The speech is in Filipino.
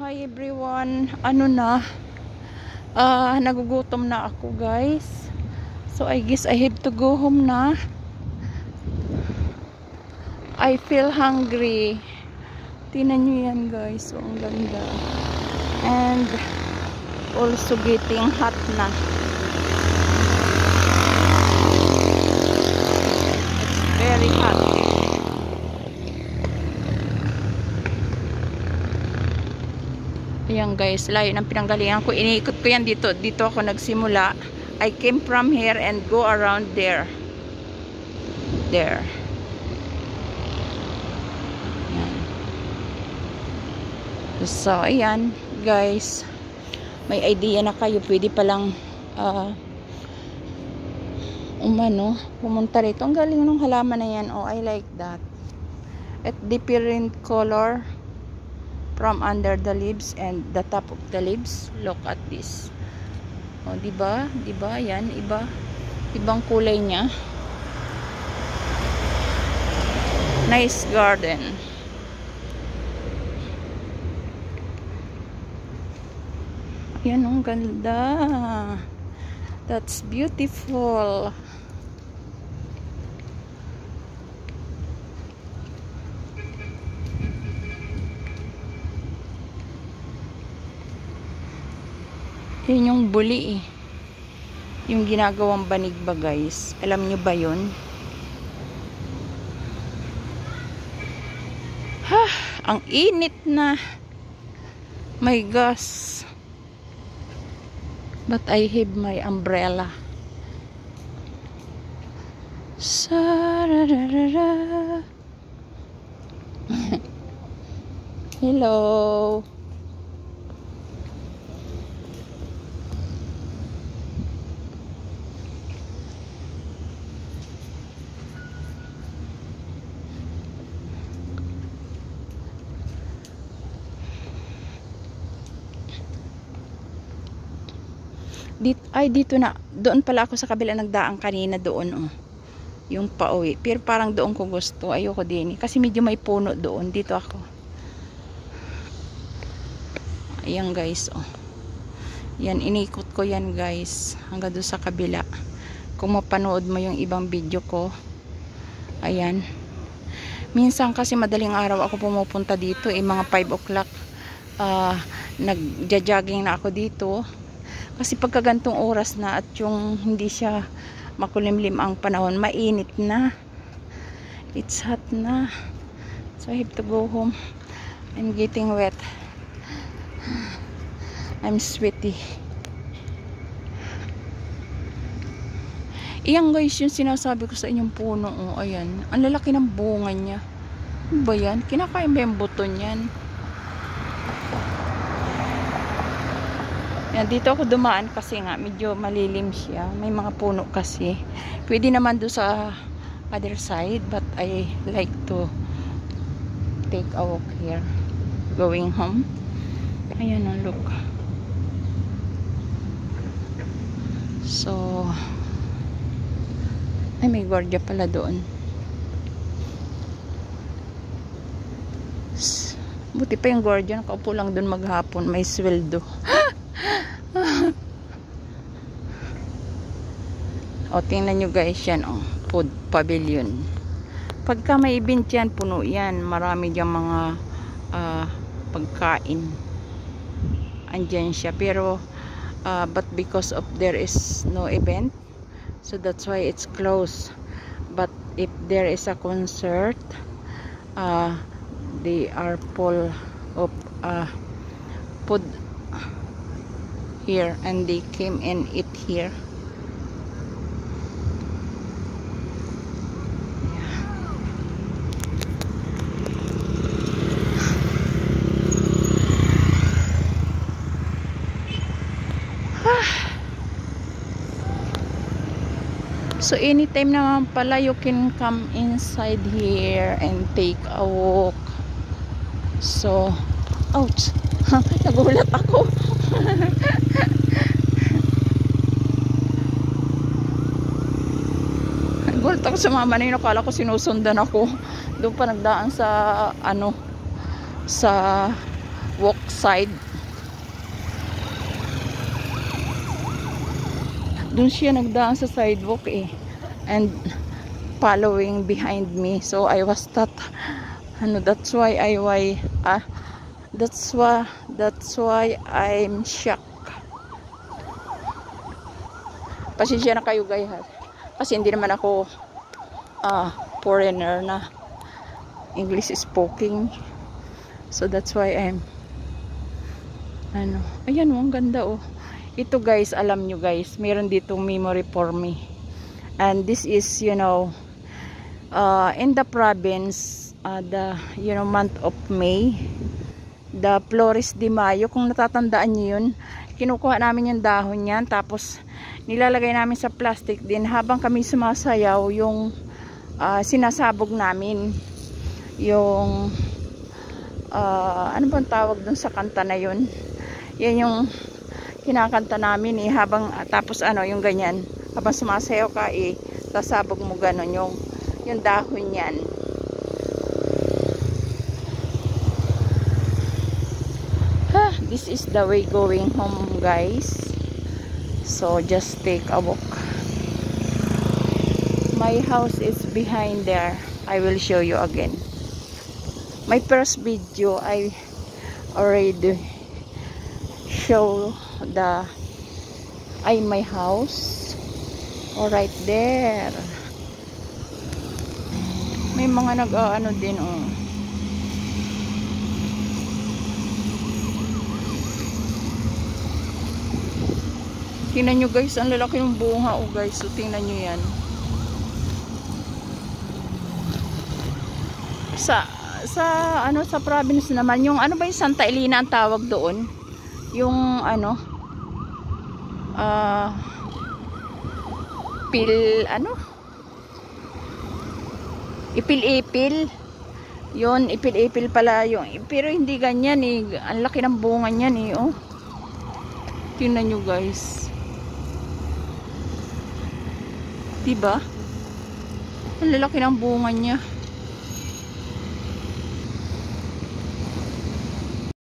Hi everyone, nagugutom na ako guys. So I guess I have to go home na. I feel hungry. Tingnan nyo yan guys, so ang ganda. And also getting hot na. It's very hot. Ayan guys, layo ng pinanggalingan ko. Iniikot ko yan dito. Dito ako nagsimula. I came from here and go around there. There. Ayan. So, ayan guys. May idea na kayo. Pwede palang pumunta rito. Ang galing ng halaman na yan. Oh, I like that. At different color from under the leaves and the top of the leaves. Look at this. Oh, diba? Diba? Yan, ibang kulay niya. Nice garden. Yan, ang ganda. That's beautiful. Yun yung buli eh. Yung ginagawang banig ba guys? Alam nyo ba yun? Ha! Ang init na. My gosh. But I have my umbrella. Sa-ra-ra-ra-ra. Hello. Dito na. Doon pala ako sa kabila nagdaang kanina doon. Oh. Yung pauwi. Pero parang doon ko gusto. Ayoko din. Kasi medyo may puno doon. Dito ako. Ayan guys. Oh. Yan. Inikot ko yan guys. Hanggang doon sa kabila. Kung mapanood mo yung ibang video ko. Ayan. Minsan kasi madaling araw ako pumupunta dito. Mga 5 o'clock. Nagja-jogging na ako dito. Kasi pagkagantong oras na at yung hindi siya makulimlim ang panahon, mainit na. It's hot na. So I have to go home. I'm getting wet. I'm sweaty. Iyan guys yung sinasabi ko sa inyong puno. Oh, ayan. Ang lalaki ng bunga niya. Ano ba yan? Kinakain ba yung buto niyan? Yan, dito ako dumaan kasi nga medyo malilim siya. May mga puno kasi. Pwede naman doon sa other side, but I like to take a walk here. Going home. Ayan ang look. So, ay may gwardiya pala doon. Buti pa yung gwardiya. Nakaupo lang doon maghapon. May sweldo. O, tingnan nyo guys yan, oh, food pavilion. Pagka may event yan, puno yan. Marami dyan mga pagkain. Andyan siya. Pero, but because of there is no event, so that's why it's closed. But if there is a concert, they are full of food here, and they came and eat here. So anytime naman pala you can come inside here and take a walk. So, ouch. Nagulat ako. Nagulat ako sa mama na yun. Akala ko sinusundan ako. Doon pa nagdaan sa sa sidewalk side. Doon siya nagdaan sa sidewalk eh. And following behind me. So I was that's why that's why I'm shocked. Pasensya na kayo guys. Kasi hindi naman ako foreigner na English speaking. So that's why I'm ayan, ang ganda oh. Ito guys, alam nyo guys, meron dito memory for me. And this is, in the province, the, month of May, the Flores de Mayo, kung natatandaan nyo yun, kinukuha namin yung dahon yan, tapos nilalagay namin sa plastic din, habang kami sumasayaw, yung sinasabog namin, yung, ano bang tawag dun sa kanta na yun? Yan yung kinakanta namin eh, habang tapos yung ganyan, habang sumasayaw ka eh, sasabog mo ganon yung dahon yan. This is the way going home guys, so just take a walk. My house is behind there. I will show you again. My first video I already show my house right there. May mga din oh. Tingnan nyo guys, ang lalaki ng bunga oh guys. So tingnan nyo yan. Sa province naman, yung ba yung Santa Elena ang tawag doon? Yung ipil-ipil yun, ipil-ipil pala yung, pero hindi ganyan eh, ang laki ng bunga niyan eh oh. Tingnan nyo guys, diba ang lalaki ng bunga niya.